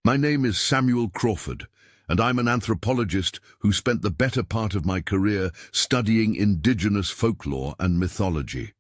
My name is Samuel Crawford, and I'm an anthropologist who spent the better part of my career studying indigenous folklore and mythology.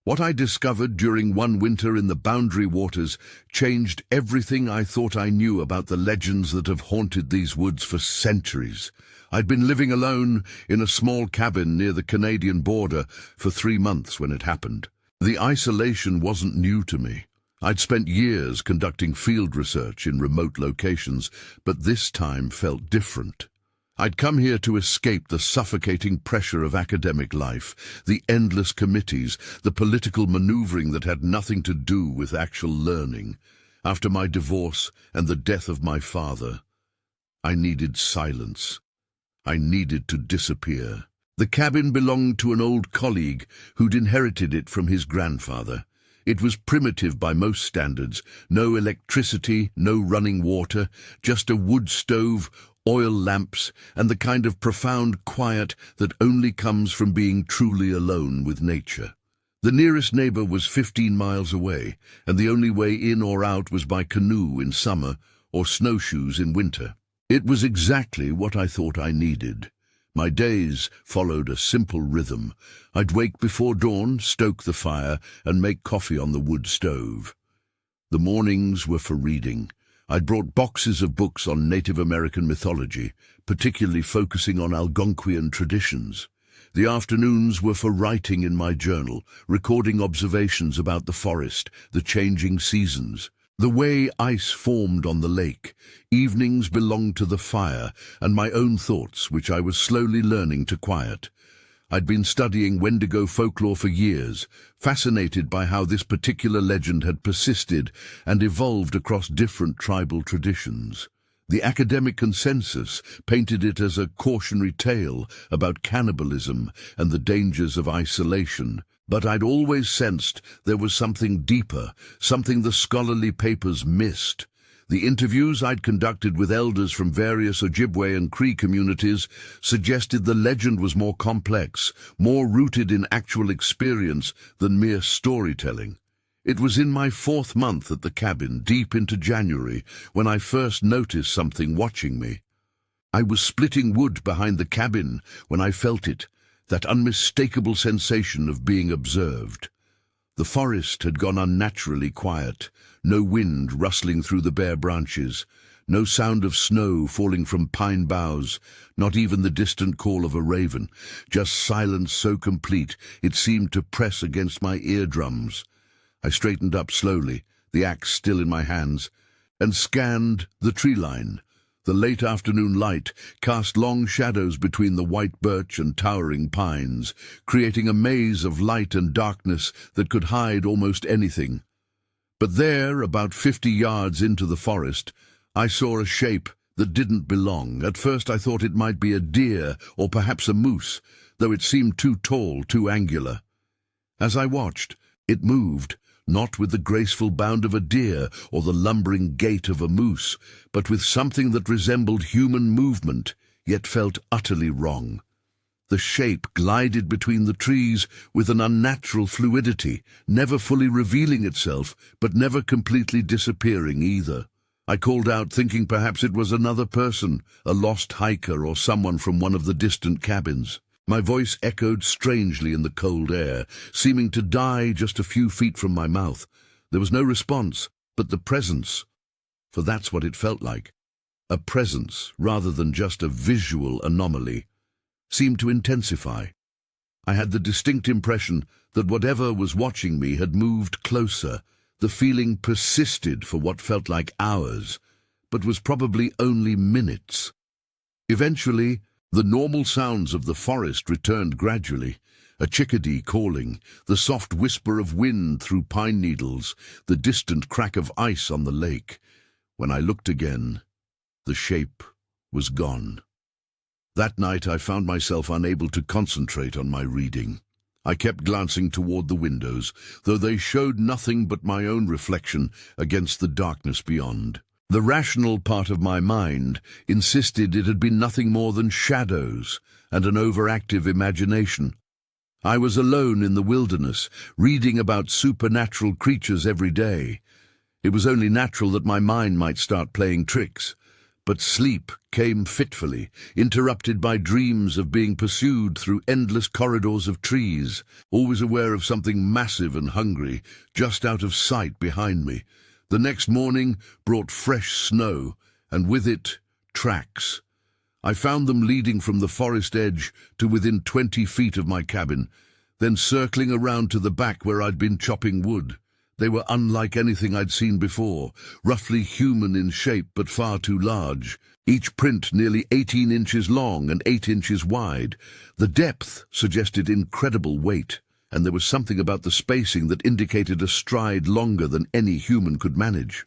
What I discovered during one winter in the Boundary Waters changed everything I thought I knew about the legends that have haunted these woods for centuries. I'd been living alone in a small cabin near the Canadian border for 3 months when it happened. The isolation wasn't new to me. I'd spent years conducting field research in remote locations, but this time felt different. I'd come here to escape the suffocating pressure of academic life, the endless committees, the political maneuvering that had nothing to do with actual learning. After my divorce and the death of my father, I needed silence. I needed to disappear. The cabin belonged to an old colleague who'd inherited it from his grandfather. It was primitive by most standards, no electricity, no running water, just a wood stove, oil lamps, and the kind of profound quiet that only comes from being truly alone with nature. The nearest neighbor was 15 miles away, and the only way in or out was by canoe in summer or snowshoes in winter. It was exactly what I thought I needed. My days followed a simple rhythm. I'd wake before dawn, stoke the fire, and make coffee on the wood stove. The mornings were for reading. I'd brought boxes of books on Native American mythology, particularly focusing on Algonquian traditions. The afternoons were for writing in my journal, recording observations about the forest, the changing seasons, the way ice formed on the lake. Evenings belonged to the fire and my own thoughts, which I was slowly learning to quiet. I'd been studying Wendigo folklore for years, fascinated by how this particular legend had persisted and evolved across different tribal traditions. The academic consensus painted it as a cautionary tale about cannibalism and the dangers of isolation, but I'd always sensed there was something deeper, something the scholarly papers missed. The interviews I'd conducted with elders from various Ojibwe and Cree communities suggested the legend was more complex, more rooted in actual experience than mere storytelling. It was in my 4th month at the cabin, deep into January, when I first noticed something watching me. I was splitting wood behind the cabin when I felt it, that unmistakable sensation of being observed. The forest had gone unnaturally quiet, no wind rustling through the bare branches, no sound of snow falling from pine boughs, not even the distant call of a raven, just silence so complete it seemed to press against my eardrums. I straightened up slowly, the axe still in my hands, and scanned the tree line. The late afternoon light cast long shadows between the white birch and towering pines, creating a maze of light and darkness that could hide almost anything. But there, about 50 yards into the forest, I saw a shape that didn't belong. At first I thought it might be a deer or perhaps a moose, though it seemed too tall, too angular. As I watched, it moved, not with the graceful bound of a deer or the lumbering gait of a moose, but with something that resembled human movement, yet felt utterly wrong. The shape glided between the trees with an unnatural fluidity, never fully revealing itself, but never completely disappearing either. I called out, thinking perhaps it was another person, a lost hiker or someone from one of the distant cabins. My voice echoed strangely in the cold air, seeming to die just a few feet from my mouth. There was no response, but the presence, for that's what it felt like, a presence rather than just a visual anomaly, seemed to intensify. I had the distinct impression that whatever was watching me had moved closer. The feeling persisted for what felt like hours, but was probably only minutes. Eventually, the normal sounds of the forest returned gradually, a chickadee calling, the soft whisper of wind through pine needles, the distant crack of ice on the lake. When I looked again, the shape was gone. That night I found myself unable to concentrate on my reading. I kept glancing toward the windows, though they showed nothing but my own reflection against the darkness beyond. The rational part of my mind insisted it had been nothing more than shadows and an overactive imagination. I was alone in the wilderness, reading about supernatural creatures every day. It was only natural that my mind might start playing tricks. But sleep came fitfully, interrupted by dreams of being pursued through endless corridors of trees, always aware of something massive and hungry, just out of sight behind me. The next morning brought fresh snow, and with it, tracks. I found them leading from the forest edge to within 20 feet of my cabin, then circling around to the back where I'd been chopping wood. They were unlike anything I'd seen before, roughly human in shape but far too large, each print nearly 18 inches long and 8 inches wide. The depth suggested incredible weight, and there was something about the spacing that indicated a stride longer than any human could manage.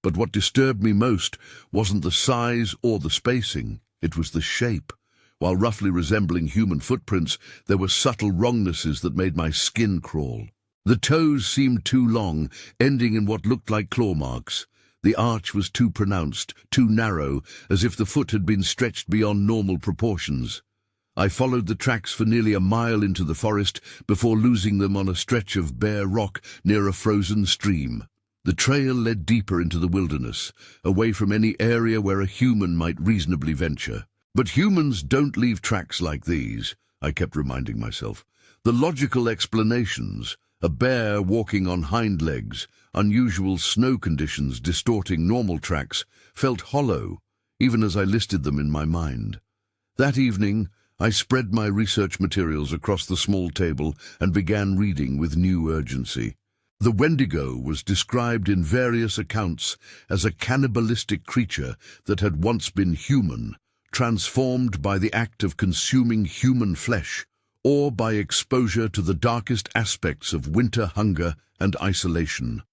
But what disturbed me most wasn't the size or the spacing, it was the shape. While roughly resembling human footprints, there were subtle wrongnesses that made my skin crawl. The toes seemed too long, ending in what looked like claw marks. The arch was too pronounced, too narrow, as if the foot had been stretched beyond normal proportions. I followed the tracks for nearly a mile into the forest before losing them on a stretch of bare rock near a frozen stream. The trail led deeper into the wilderness, away from any area where a human might reasonably venture. But humans don't leave tracks like these, I kept reminding myself. The logical explanations, a bear walking on hind legs, unusual snow conditions distorting normal tracks, felt hollow, even as I listed them in my mind. That evening, I spread my research materials across the small table and began reading with new urgency. The Wendigo was described in various accounts as a cannibalistic creature that had once been human, transformed by the act of consuming human flesh, or by exposure to the darkest aspects of winter hunger and isolation.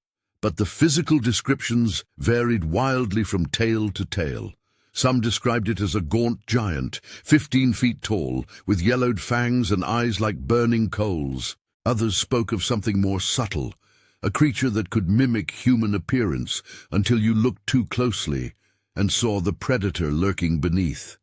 But the physical descriptions varied wildly from tale to tale. Some described it as a gaunt giant, 15 feet tall, with yellowed fangs and eyes like burning coals. Others spoke of something more subtle, a creature that could mimic human appearance until you looked too closely and saw the predator lurking beneath.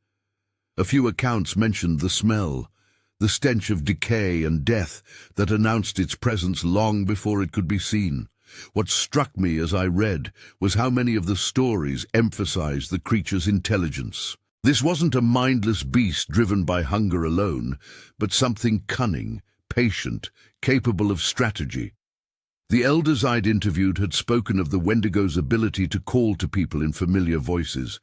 A few accounts mentioned the smell, the stench of decay and death that announced its presence long before it could be seen. What struck me as I read was how many of the stories emphasized the creature's intelligence. This wasn't a mindless beast driven by hunger alone, but something cunning, patient, capable of strategy. The elders I'd interviewed had spoken of the Wendigo's ability to call to people in familiar voices,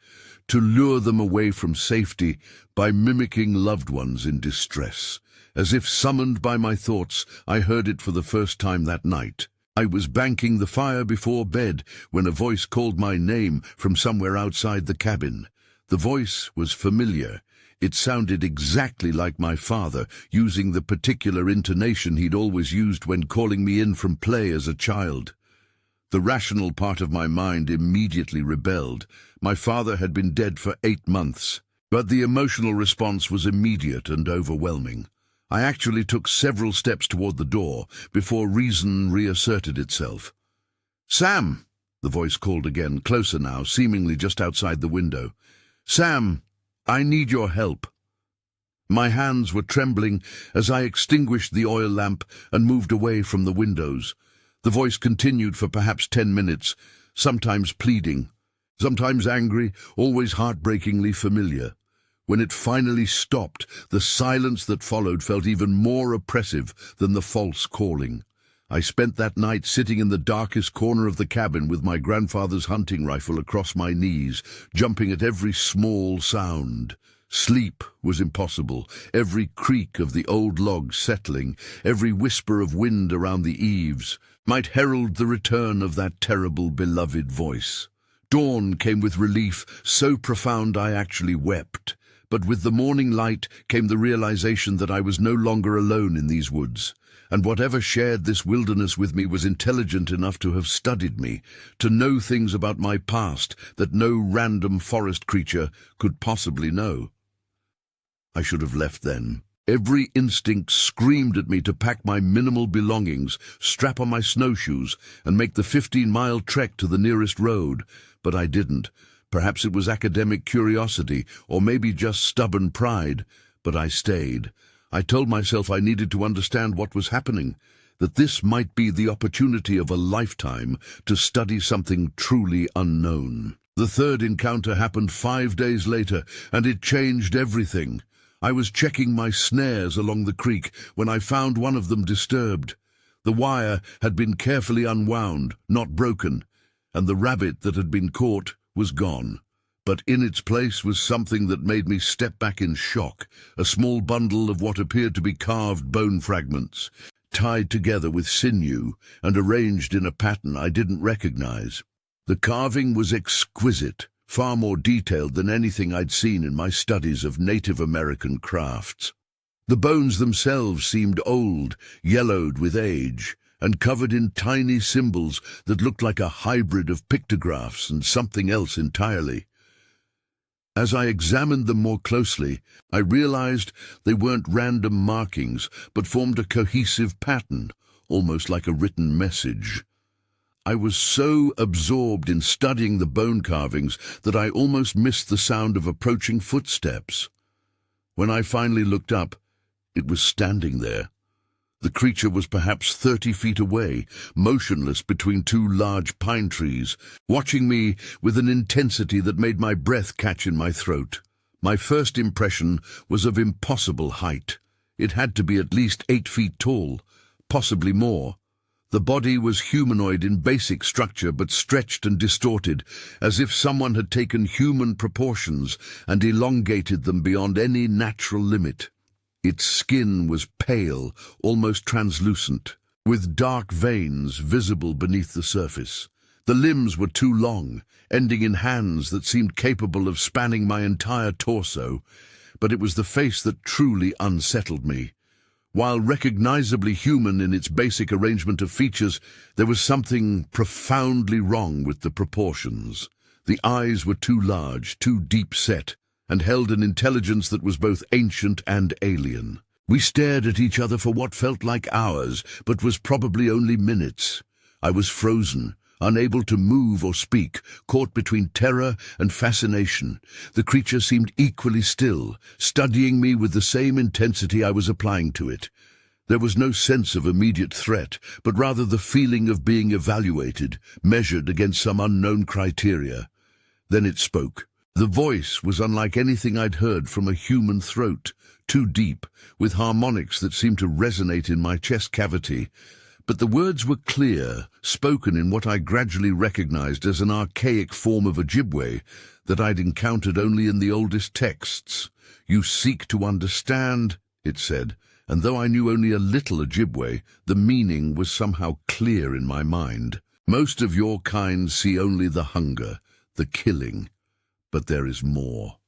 to lure them away from safety by mimicking loved ones in distress. As if summoned by my thoughts, I heard it for the first time that night. I was banking the fire before bed when a voice called my name from somewhere outside the cabin. The voice was familiar. It sounded exactly like my father, using the particular intonation he'd always used when calling me in from play as a child. The rational part of my mind immediately rebelled. My father had been dead for 8 months, but the emotional response was immediate and overwhelming. I actually took several steps toward the door before reason reasserted itself. "Sam!" the voice called again, closer now, seemingly just outside the window. "Sam, I need your help." My hands were trembling as I extinguished the oil lamp and moved away from the windows. The voice continued for perhaps 10 minutes, sometimes pleading, sometimes angry, always heartbreakingly familiar. When it finally stopped, the silence that followed felt even more oppressive than the false calling. I spent that night sitting in the darkest corner of the cabin with my grandfather's hunting rifle across my knees, jumping at every small sound. Sleep was impossible. Every creak of the old logs settling, every whisper of wind around the eaves, might herald the return of that terrible beloved voice. Dawn came with relief so profound I actually wept. But with the morning light came the realization that I was no longer alone in these woods, and whatever shared this wilderness with me was intelligent enough to have studied me, to know things about my past that no random forest creature could possibly know. I should have left then. Every instinct screamed at me to pack my minimal belongings, strap on my snowshoes, and make the 15-mile trek to the nearest road, but I didn't. Perhaps it was academic curiosity, or maybe just stubborn pride, but I stayed. I told myself I needed to understand what was happening. that this might be the opportunity of a lifetime to study something truly unknown. The third encounter happened 5 days later, and it changed everything. I was checking my snares along the creek when I found one of them disturbed. The wire had been carefully unwound, not broken, and the rabbit that had been caught was gone. But in its place was something that made me step back in shock, a small bundle of what appeared to be carved bone fragments, tied together with sinew and arranged in a pattern I didn't recognize. The carving was exquisite, far more detailed than anything I'd seen in my studies of Native American crafts. The bones themselves seemed old, yellowed with age, and covered in tiny symbols that looked like a hybrid of pictographs and something else entirely. As I examined them more closely, I realized they weren't random markings, but formed a cohesive pattern, almost like a written message. I was so absorbed in studying the bone carvings that I almost missed the sound of approaching footsteps. When I finally looked up, it was standing there. The creature was perhaps 30 feet away, motionless between two large pine trees, watching me with an intensity that made my breath catch in my throat. My first impression was of impossible height. It had to be at least 8 feet tall, possibly more. The body was humanoid in basic structure, but stretched and distorted, as if someone had taken human proportions and elongated them beyond any natural limit. Its skin was pale, almost translucent, with dark veins visible beneath the surface. The limbs were too long, ending in hands that seemed capable of spanning my entire torso, but it was the face that truly unsettled me. While recognizably human in its basic arrangement of features, there was something profoundly wrong with the proportions. The eyes were too large, too deep-set, and held an intelligence that was both ancient and alien. We stared at each other for what felt like hours, but was probably only minutes. I was frozen, unable to move or speak, caught between terror and fascination. The creature seemed equally still, studying me with the same intensity I was applying to it. There was no sense of immediate threat, but rather the feeling of being evaluated, measured against some unknown criteria. Then it spoke. The voice was unlike anything I'd heard from a human throat, too deep, with harmonics that seemed to resonate in my chest cavity. But the words were clear, spoken in what I gradually recognized as an archaic form of Ojibwe that I'd encountered only in the oldest texts. "You seek to understand," it said, and though I knew only a little Ojibwe, the meaning was somehow clear in my mind. "Most of your kind see only the hunger, the killing. But there is more."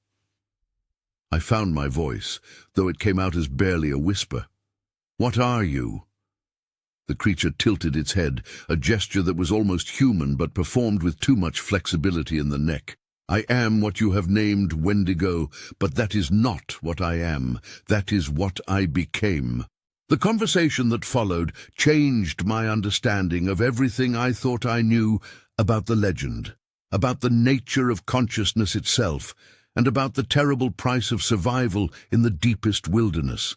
I found my voice, though it came out as barely a whisper. "What are you?" The creature tilted its head, a gesture that was almost human but performed with too much flexibility in the neck. "I am what you have named Wendigo, but that is not what I am. That is what I became." The conversation that followed changed my understanding of everything I thought I knew about the legend, about the nature of consciousness itself, and about the terrible price of survival in the deepest wilderness.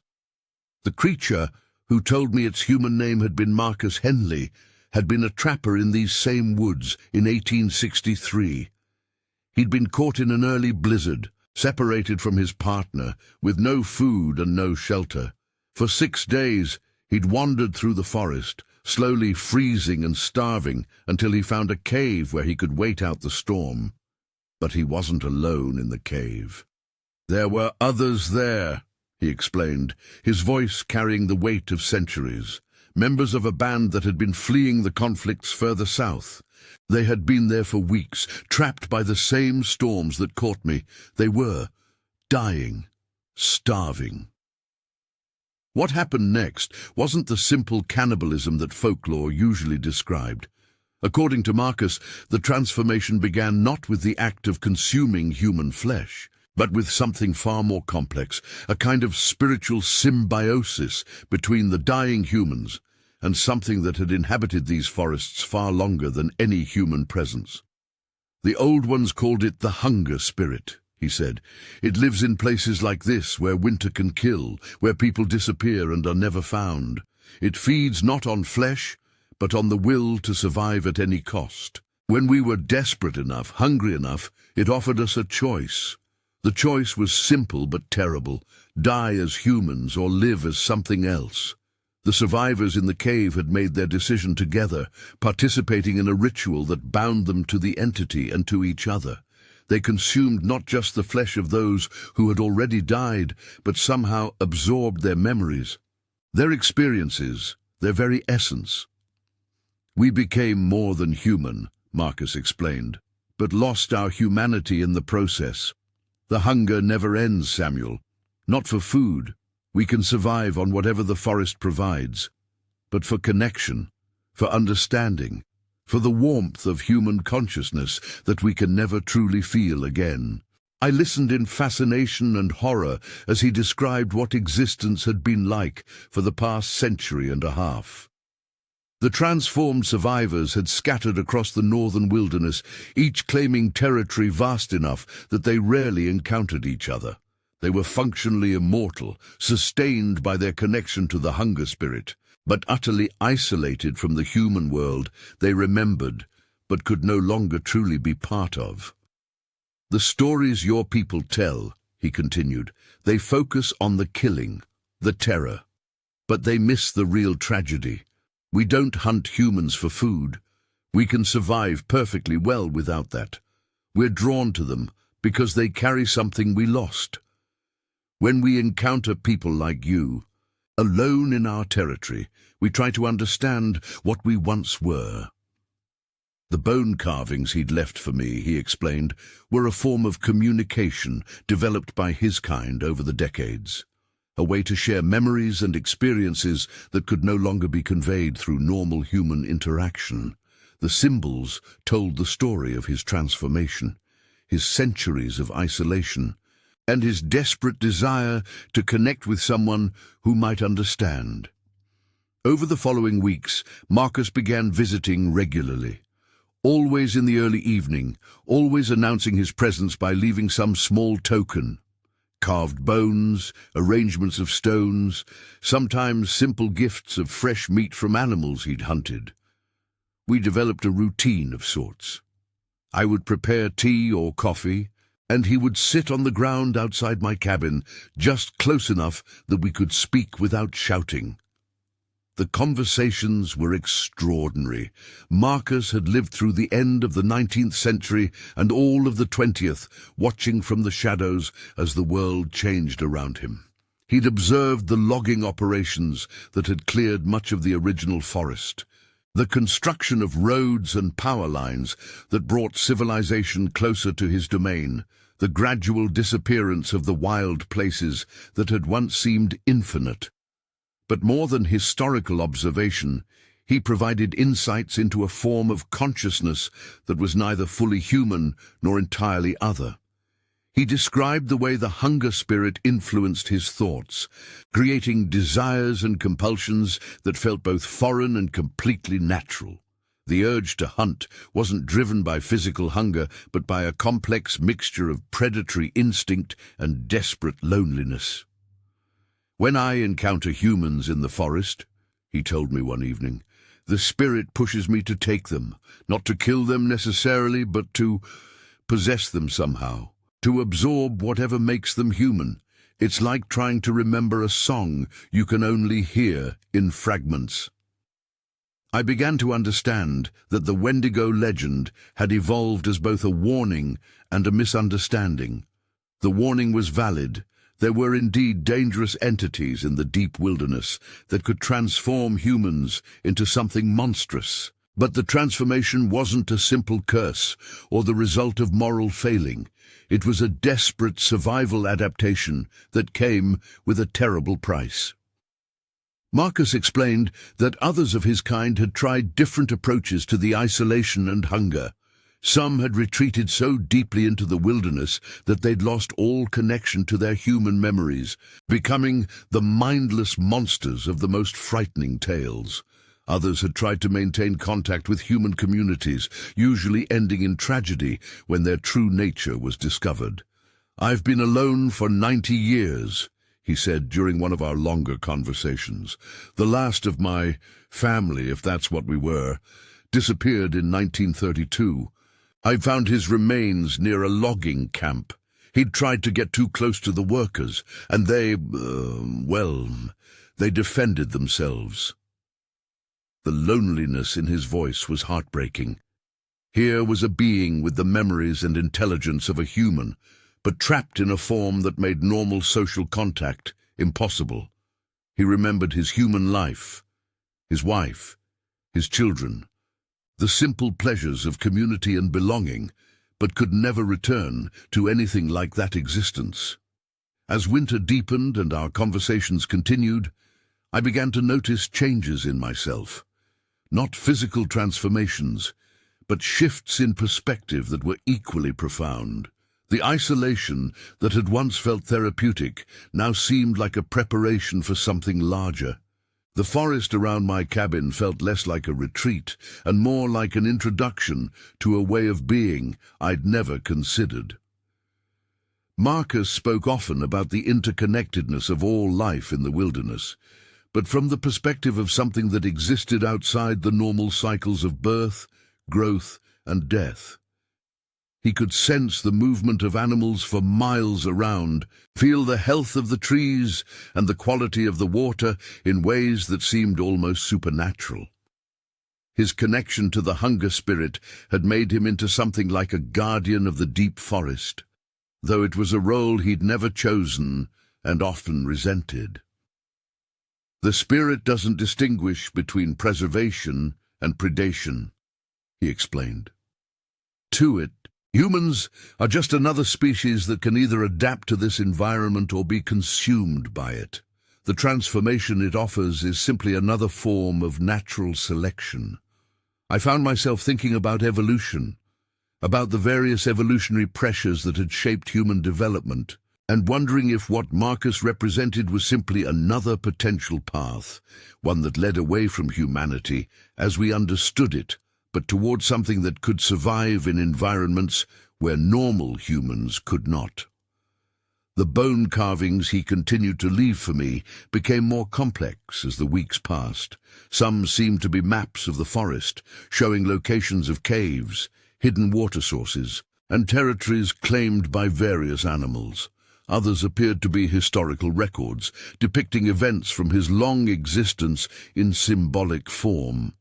The creature, who told me its human name had been Marcus Henley, had been a trapper in these same woods in 1863. He'd been caught in an early blizzard, separated from his partner, with no food and no shelter. For 6 days, he'd wandered through the forest, slowly freezing and starving until he found a cave where he could wait out the storm. But he wasn't alone in the cave. "There were others there," he explained, his voice carrying the weight of centuries, members of a band that had been fleeing the conflicts further south. They had been there for weeks, trapped by the same storms that caught me. They were dying, starving. What happened next wasn't the simple cannibalism that folklore usually described. According to Marcus, the transformation began not with the act of consuming human flesh, but with something far more complex, a kind of spiritual symbiosis between the dying humans and something that had inhabited these forests far longer than any human presence. "The old ones called it the hunger spirit," he said. "It lives in places like this, where winter can kill, where people disappear and are never found. It feeds not on flesh, but on the will to survive at any cost. When we were desperate enough, hungry enough, it offered us a choice. The choice was simple but terrible: die as humans or live as something else. The survivors in the cave had made their decision together, participating in a ritual that bound them to the entity and to each other. They consumed not just the flesh of those who had already died, but somehow absorbed their memories, their experiences, their very essence. We became more than human, Marcus explained, but lost our humanity in the process. The hunger never ends, Samuel. Not for food. We can survive on whatever the forest provides. But for connection, for understanding, for the warmth of human consciousness that we can never truly feel again. I listened in fascination and horror as he described what existence had been like for the past century and a half. The transformed survivors had scattered across the northern wilderness, each claiming territory vast enough that they rarely encountered each other. They were functionally immortal, sustained by their connection to the hunger spirit, but utterly isolated from the human world they remembered, but could no longer truly be part of. The stories your people tell, he continued, they focus on the killing, the terror, but they miss the real tragedy. We don't hunt humans for food. We can survive perfectly well without that. We're drawn to them because they carry something we lost. When we encounter people like you, alone in our territory, we try to understand what we once were. The bone carvings he'd left for me, he explained, were a form of communication developed by his kind over the decades. A way to share memories and experiences that could no longer be conveyed through normal human interaction. The symbols told the story of his transformation, his centuries of isolation, and his desperate desire to connect with someone who might understand. Over the following weeks, Marcus began visiting regularly. Always in the early evening, always announcing his presence by leaving some small token. Carved bones, arrangements of stones, sometimes simple gifts of fresh meat from animals he'd hunted. We developed a routine of sorts. I would prepare tea or coffee, and he would sit on the ground outside my cabin, just close enough that we could speak without shouting. The conversations were extraordinary. Marcus had lived through the end of the 19th century and all of the 20th, watching from the shadows as the world changed around him. He'd observed the logging operations that had cleared much of the original forest, the construction of roads and power lines that brought civilization closer to his domain, the gradual disappearance of the wild places that had once seemed infinite. But more than historical observation, he provided insights into a form of consciousness that was neither fully human nor entirely other. He described the way the hunger spirit influenced his thoughts, creating desires and compulsions that felt both foreign and completely natural. The urge to hunt wasn't driven by physical hunger, but by a complex mixture of predatory instinct and desperate loneliness. When I encounter humans in the forest, he told me one evening, the spirit pushes me to take them, not to kill them necessarily, but to possess them somehow, to absorb whatever makes them human. It's like trying to remember a song you can only hear in fragments. I began to understand that the Wendigo legend had evolved as both a warning and a misunderstanding. The warning was valid. There were indeed dangerous entities in the deep wilderness that could transform humans into something monstrous. But the transformation wasn't a simple curse or the result of moral failing. It was a desperate survival adaptation that came with a terrible price. Marcus explained that others of his kind had tried different approaches to the isolation and hunger. Some had retreated so deeply into the wilderness that they'd lost all connection to their human memories, becoming the mindless monsters of the most frightening tales. Others had tried to maintain contact with human communities, usually ending in tragedy when their true nature was discovered. "I've been alone for 90 years, he said during one of our longer conversations. The last of my family, if that's what we were, disappeared in 1932. I found his remains near a logging camp. He'd tried to get too close to the workers, and they defended themselves. The loneliness in his voice was heartbreaking. Here was a being with the memories and intelligence of a human, but trapped in a form that made normal social contact impossible. He remembered his human life, his wife, his children, the simple pleasures of community and belonging, but could never return to anything like that existence. As winter deepened and our conversations continued, I began to notice changes in myself. Not physical transformations, but shifts in perspective that were equally profound. The isolation that had once felt therapeutic now seemed like a preparation for something larger. The forest around my cabin felt less like a retreat and more like an introduction to a way of being I'd never considered. Marcus spoke often about the interconnectedness of all life in the wilderness, but from the perspective of something that existed outside the normal cycles of birth, growth, and death. He could sense the movement of animals for miles around, feel the health of the trees and the quality of the water in ways that seemed almost supernatural. His connection to the hunger spirit had made him into something like a guardian of the deep forest, though it was a role he'd never chosen and often resented. The spirit doesn't distinguish between preservation and predation, he explained. To it, humans are just another species that can either adapt to this environment or be consumed by it. The transformation it offers is simply another form of natural selection. I found myself thinking about evolution, about the various evolutionary pressures that had shaped human development, and wondering if what Marcus represented was simply another potential path, one that led away from humanity as we understood it, but towards something that could survive in environments where normal humans could not. The bone carvings he continued to leave for me became more complex as the weeks passed. Some seemed to be maps of the forest, showing locations of caves, hidden water sources, and territories claimed by various animals. Others appeared to be historical records, depicting events from his long existence in symbolic form.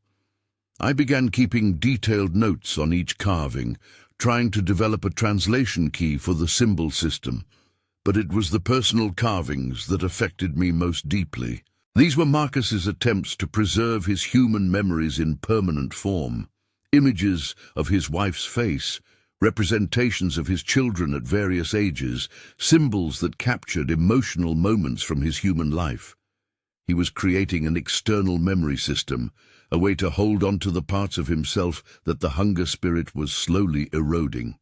I began keeping detailed notes on each carving, trying to develop a translation key for the symbol system, but it was the personal carvings that affected me most deeply. These were Marcus's attempts to preserve his human memories in permanent form. Images of his wife's face, representations of his children at various ages, symbols that captured emotional moments from his human life. He was creating an external memory system, a way to hold on to the parts of himself that the hunger spirit was slowly eroding.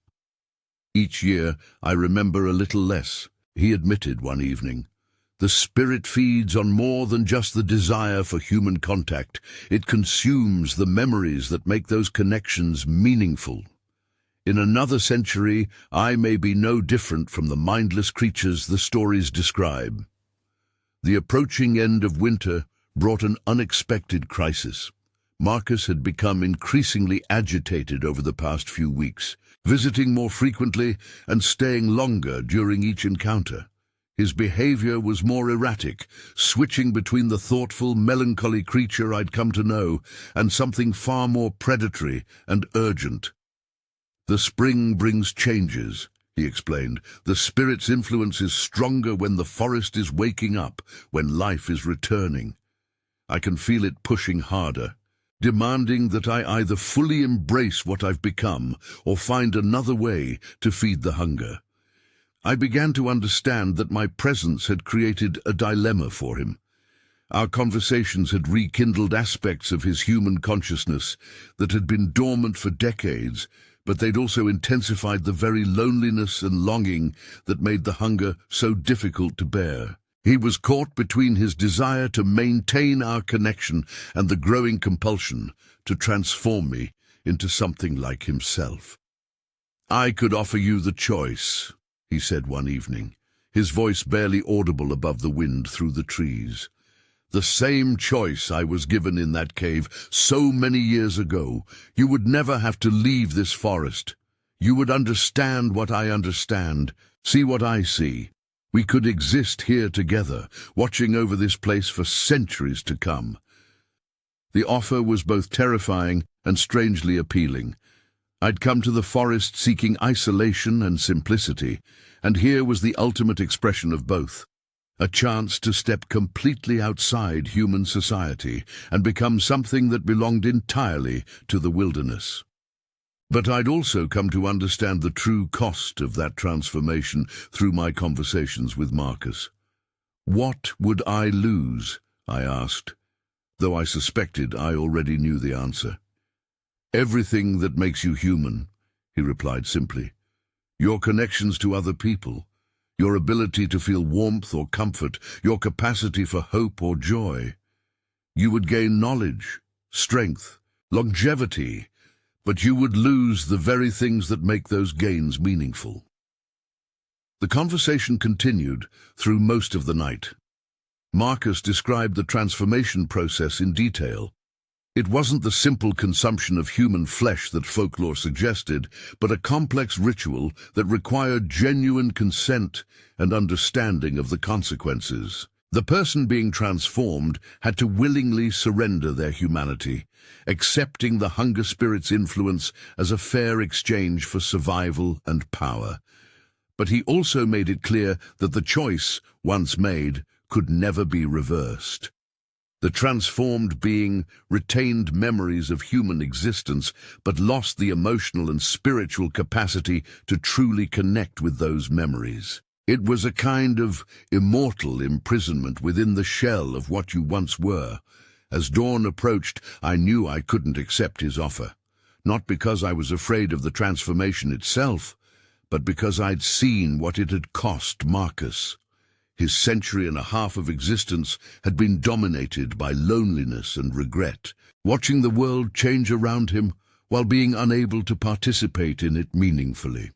Each year, I remember a little less, he admitted one evening. The spirit feeds on more than just the desire for human contact. It consumes the memories that make those connections meaningful. In another century, I may be no different from the mindless creatures the stories describe. The approaching end of winter brought an unexpected crisis. Marcus had become increasingly agitated over the past few weeks, visiting more frequently and staying longer during each encounter. His behavior was more erratic, switching between the thoughtful, melancholy creature I'd come to know and something far more predatory and urgent. The spring brings changes, he explained. The spirit's influence is stronger when the forest is waking up, when life is returning. I can feel it pushing harder, demanding that I either fully embrace what I've become or find another way to feed the hunger. I began to understand that my presence had created a dilemma for him. Our conversations had rekindled aspects of his human consciousness that had been dormant for decades, but they'd also intensified the very loneliness and longing that made the hunger so difficult to bear. He was caught between his desire to maintain our connection and the growing compulsion to transform me into something like himself. "I could offer you the choice," he said one evening, his voice barely audible above the wind through the trees. "The same choice I was given in that cave so many years ago. You would never have to leave this forest. You would understand what I understand, see what I see. We could exist here together, watching over this place for centuries to come." The offer was both terrifying and strangely appealing. I'd come to the forest seeking isolation and simplicity, and here was the ultimate expression of both. A chance to step completely outside human society and become something that belonged entirely to the wilderness. But I'd also come to understand the true cost of that transformation through my conversations with Marcus. What would I lose? I asked, though I suspected I already knew the answer. "Everything that makes you human," he replied simply. "Your connections to other people, your ability to feel warmth or comfort, your capacity for hope or joy. You would gain knowledge, strength, longevity, but you would lose the very things that make those gains meaningful." The conversation continued through most of the night. Marcus described the transformation process in detail. It wasn't the simple consumption of human flesh that folklore suggested, but a complex ritual that required genuine consent and understanding of the consequences. The person being transformed had to willingly surrender their humanity, accepting the hunger spirit's influence as a fair exchange for survival and power. But he also made it clear that the choice, once made, could never be reversed. The transformed being retained memories of human existence, but lost the emotional and spiritual capacity to truly connect with those memories. It was a kind of immortal imprisonment within the shell of what you once were. As dawn approached, I knew I couldn't accept his offer, not because I was afraid of the transformation itself, but because I'd seen what it had cost Marcus. His century and a half of existence had been dominated by loneliness and regret, watching the world change around him while being unable to participate in it meaningfully.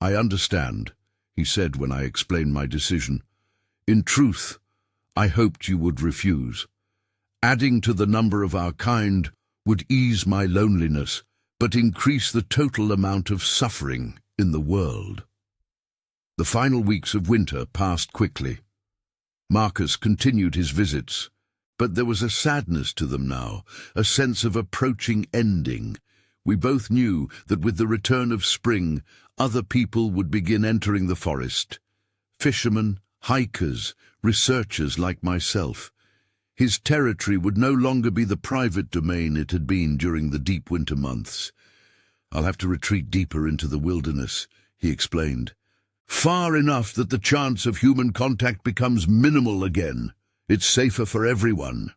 "I understand," he said when I explained my decision. "In truth, I hoped you would refuse. Adding to the number of our kind would ease my loneliness, but increase the total amount of suffering in the world." The final weeks of winter passed quickly. Marcus continued his visits, but there was a sadness to them now, a sense of approaching ending. We both knew that with the return of spring, other people would begin entering the forest. Fishermen, hikers, researchers like myself. His territory would no longer be the private domain it had been during the deep winter months. "I'll have to retreat deeper into the wilderness," he explained. "Far enough that the chance of human contact becomes minimal again. It's safer for everyone."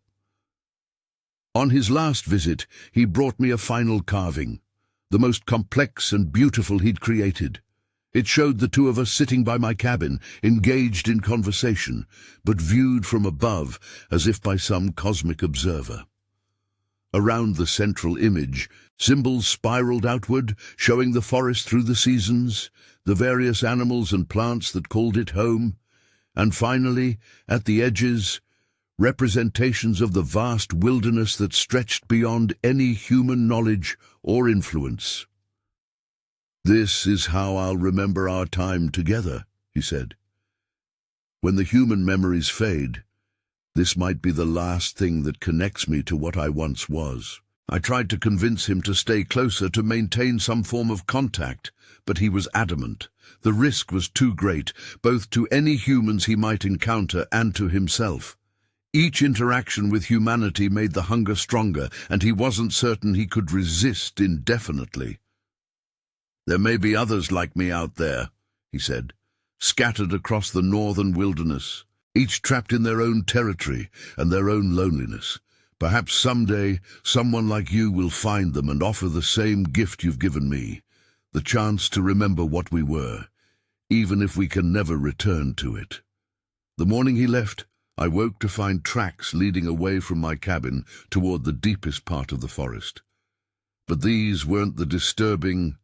On his last visit, he brought me a final carving, the most complex and beautiful he'd created. It showed the two of us sitting by my cabin, engaged in conversation, but viewed from above as if by some cosmic observer. Around the central image, symbols spiraled outward, showing the forest through the seasons, the various animals and plants that called it home, and finally, at the edges, representations of the vast wilderness that stretched beyond any human knowledge or influence. "This is how I'll remember our time together," he said. "When the human memories fade, this might be the last thing that connects me to what I once was." I tried to convince him to stay closer, to maintain some form of contact, but he was adamant. The risk was too great, both to any humans he might encounter and to himself. Each interaction with humanity made the hunger stronger, and he wasn't certain he could resist indefinitely. "There may be others like me out there," he said, "scattered across the northern wilderness, each trapped in their own territory and their own loneliness. Perhaps someday someone like you will find them and offer the same gift you've given me, the chance to remember what we were, even if we can never return to it." The morning he left, I woke to find tracks leading away from my cabin toward the deepest part of the forest. But these weren't the disturbing,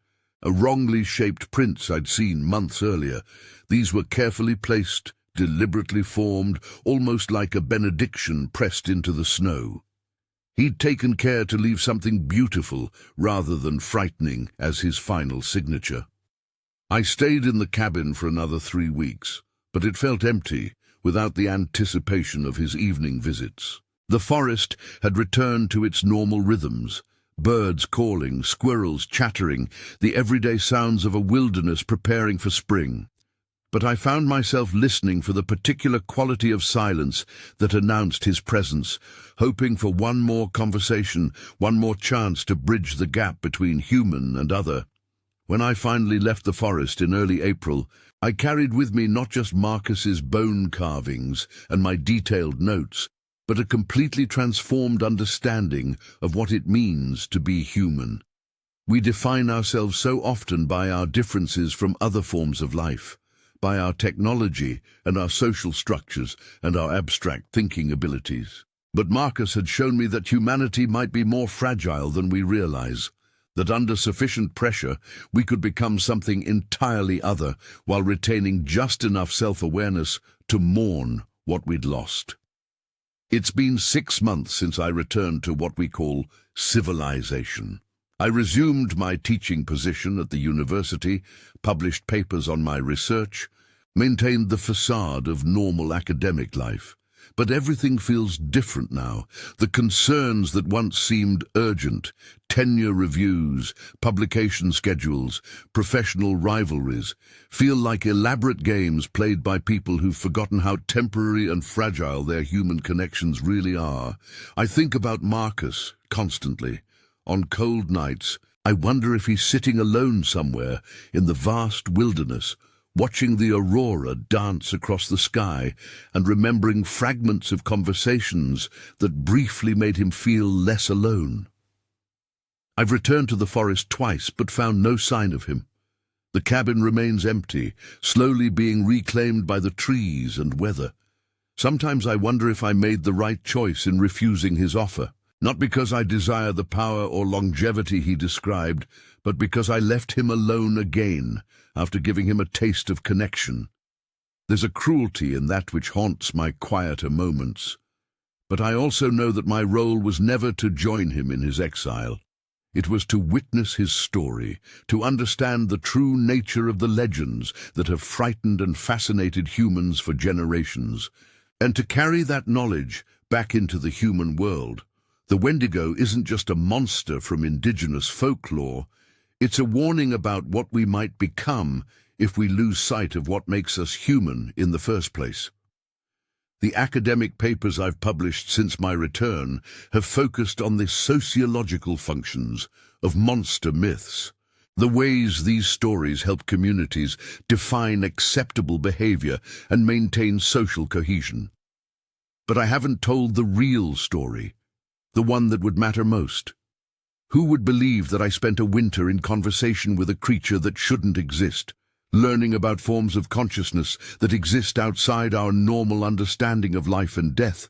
wrongly shaped prints I'd seen months earlier. These were carefully placed, deliberately formed, almost like a benediction pressed into the snow. He'd taken care to leave something beautiful rather than frightening as his final signature. I stayed in the cabin for another 3 weeks, but it felt empty without the anticipation of his evening visits. The forest had returned to its normal rhythms, birds calling, squirrels chattering, the everyday sounds of a wilderness preparing for spring. But I found myself listening for the particular quality of silence that announced his presence, hoping for one more conversation, one more chance to bridge the gap between human and other. When I finally left the forest in early April, I carried with me not just Marcus's bone carvings and my detailed notes, but a completely transformed understanding of what it means to be human. We define ourselves so often by our differences from other forms of life, by our technology and our social structures and our abstract thinking abilities. But Marcus had shown me that humanity might be more fragile than we realize, that under sufficient pressure we could become something entirely other while retaining just enough self-awareness to mourn what we'd lost. It's been 6 months since I returned to what we call civilization. I resumed my teaching position at the university, published papers on my research, maintained the facade of normal academic life. But everything feels different now. The concerns that once seemed urgent, tenure reviews, publication schedules, professional rivalries, feel like elaborate games played by people who've forgotten how temporary and fragile their human connections really are. I think about Marcus constantly. On cold nights, I wonder if he's sitting alone somewhere in the vast wilderness, watching the aurora dance across the sky and remembering fragments of conversations that briefly made him feel less alone. I've returned to the forest twice but found no sign of him. The cabin remains empty, slowly being reclaimed by the trees and weather. Sometimes I wonder if I made the right choice in refusing his offer. Not because I desire the power or longevity he described, but because I left him alone again after giving him a taste of connection. There's a cruelty in that which haunts my quieter moments. But I also know that my role was never to join him in his exile. It was to witness his story, to understand the true nature of the legends that have frightened and fascinated humans for generations, and to carry that knowledge back into the human world. The Wendigo isn't just a monster from indigenous folklore, it's a warning about what we might become if we lose sight of what makes us human in the first place. The academic papers I've published since my return have focused on the sociological functions of monster myths, the ways these stories help communities define acceptable behavior and maintain social cohesion. But I haven't told the real story, the one that would matter most. Who would believe that I spent a winter in conversation with a creature that shouldn't exist, learning about forms of consciousness that exist outside our normal understanding of life and death?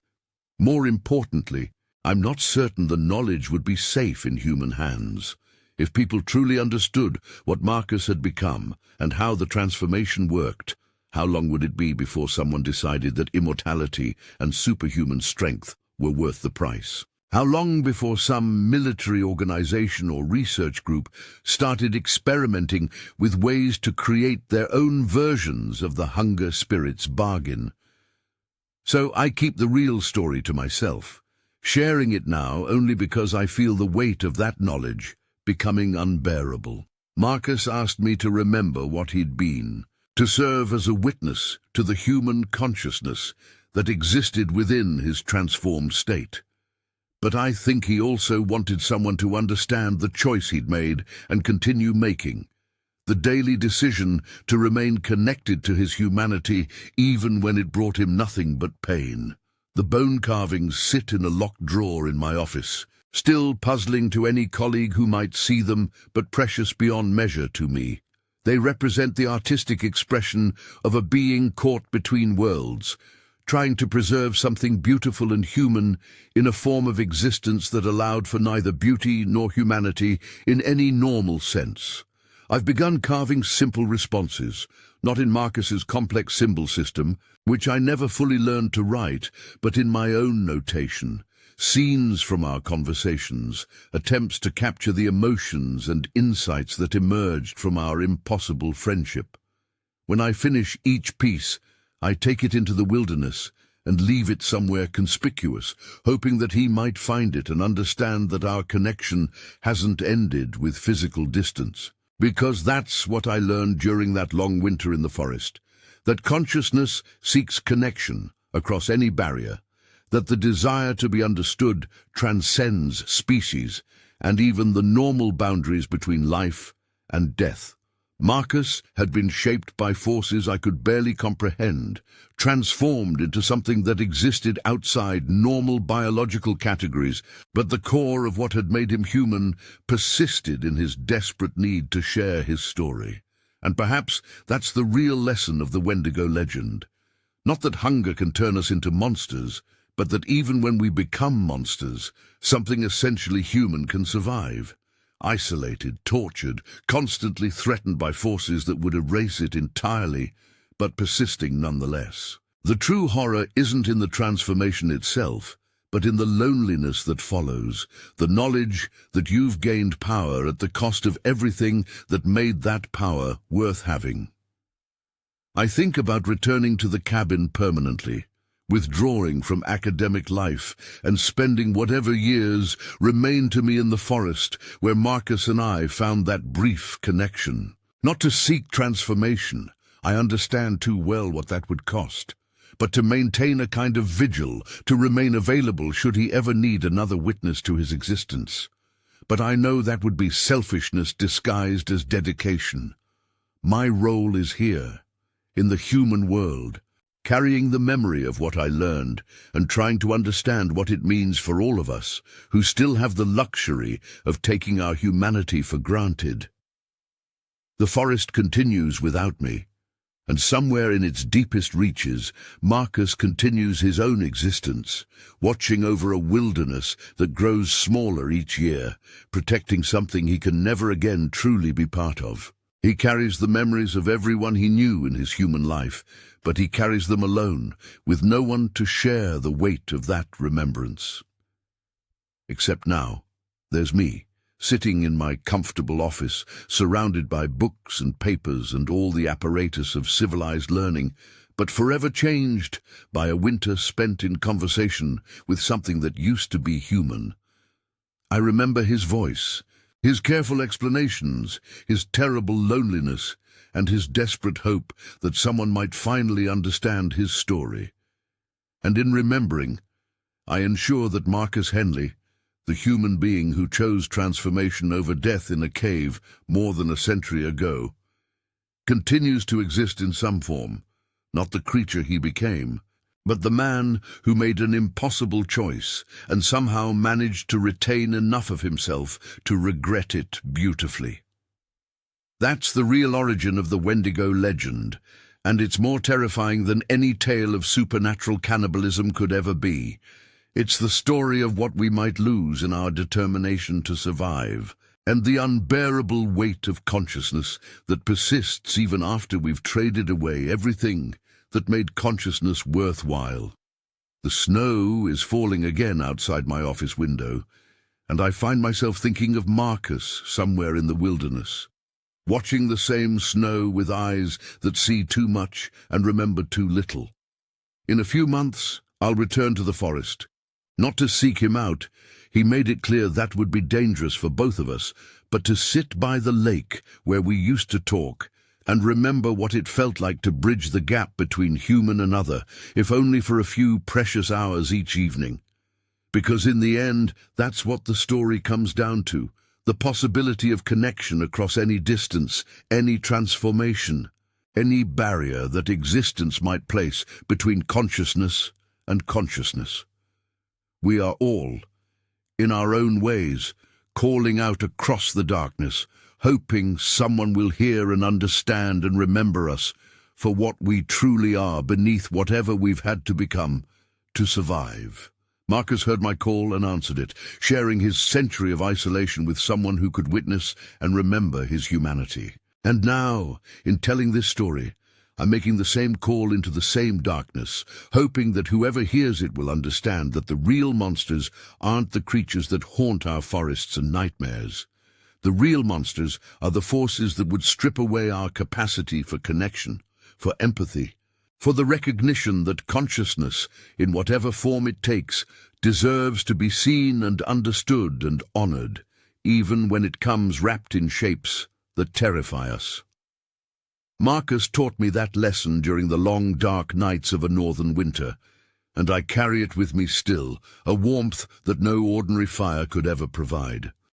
More importantly, I'm not certain the knowledge would be safe in human hands. If people truly understood what Marcus had become and how the transformation worked, how long would it be before someone decided that immortality and superhuman strength were worth the price? How long before some military organization or research group started experimenting with ways to create their own versions of the hunger spirit's bargain? So I keep the real story to myself, sharing it now only because I feel the weight of that knowledge becoming unbearable. Marcus asked me to remember what he'd been, to serve as a witness to the human consciousness that existed within his transformed state. But I think he also wanted someone to understand the choice he'd made and continue making, the daily decision to remain connected to his humanity even when it brought him nothing but pain. The bone carvings sit in a locked drawer in my office, still puzzling to any colleague who might see them, but precious beyond measure to me. They represent the artistic expression of a being caught between worlds, trying to preserve something beautiful and human in a form of existence that allowed for neither beauty nor humanity in any normal sense. I've begun carving simple responses, not in Marcus's complex symbol system, which I never fully learned to write, but in my own notation. Scenes from our conversations, attempts to capture the emotions and insights that emerged from our impossible friendship. When I finish each piece, I take it into the wilderness and leave it somewhere conspicuous, hoping that he might find it and understand that our connection hasn't ended with physical distance. Because that's what I learned during that long winter in the forest, that consciousness seeks connection across any barrier, that the desire to be understood transcends species and even the normal boundaries between life and death. Marcus had been shaped by forces I could barely comprehend, transformed into something that existed outside normal biological categories, but the core of what had made him human persisted in his desperate need to share his story. And perhaps that's the real lesson of the Wendigo legend. Not that hunger can turn us into monsters, but that even when we become monsters, something essentially human can survive. Isolated, tortured, constantly threatened by forces that would erase it entirely, but persisting nonetheless. The true horror isn't in the transformation itself, but in the loneliness that follows, the knowledge that you've gained power at the cost of everything that made that power worth having. I think about returning to the cabin permanently, withdrawing from academic life and spending whatever years remain to me in the forest where Marcus and I found that brief connection. Not to seek transformation, I understand too well what that would cost, but to maintain a kind of vigil, to remain available should he ever need another witness to his existence. But I know that would be selfishness disguised as dedication. My role is here, in the human world, carrying the memory of what I learned and trying to understand what it means for all of us who still have the luxury of taking our humanity for granted. The forest continues without me, and somewhere in its deepest reaches, Marcus continues his own existence, watching over a wilderness that grows smaller each year, protecting something he can never again truly be part of. He carries the memories of everyone he knew in his human life, but he carries them alone, with no one to share the weight of that remembrance. Except now, there's me, sitting in my comfortable office, surrounded by books and papers and all the apparatus of civilized learning, but forever changed by a winter spent in conversation with something that used to be human. I remember his voice, his careful explanations, his terrible loneliness, and his desperate hope that someone might finally understand his story. And in remembering, I ensure that Marcus Henley, the human being who chose transformation over death in a cave more than a century ago, continues to exist in some form, not the creature he became, but the man who made an impossible choice and somehow managed to retain enough of himself to regret it beautifully. That's the real origin of the Wendigo legend, and it's more terrifying than any tale of supernatural cannibalism could ever be. It's the story of what we might lose in our determination to survive, and the unbearable weight of consciousness that persists even after we've traded away everything that made consciousness worthwhile. The snow is falling again outside my office window, and I find myself thinking of Marcus somewhere in the wilderness, watching the same snow with eyes that see too much and remember too little. In a few months, I'll return to the forest. Not to seek him out, he made it clear that would be dangerous for both of us, but to sit by the lake where we used to talk and remember what it felt like to bridge the gap between human and other, if only for a few precious hours each evening. Because in the end, that's what the story comes down to, the possibility of connection across any distance, any transformation, any barrier that existence might place between consciousness and consciousness. We are all, in our own ways, calling out across the darkness, hoping someone will hear and understand and remember us for what we truly are beneath whatever we've had to become to survive. Marcus heard my call and answered it, sharing his century of isolation with someone who could witness and remember his humanity. And now, in telling this story, I'm making the same call into the same darkness, hoping that whoever hears it will understand that the real monsters aren't the creatures that haunt our forests and nightmares. The real monsters are the forces that would strip away our capacity for connection, for empathy, for the recognition that consciousness, in whatever form it takes, deserves to be seen and understood and honored, even when it comes wrapped in shapes that terrify us. Marcus taught me that lesson during the long, dark nights of a northern winter, and I carry it with me still, a warmth that no ordinary fire could ever provide.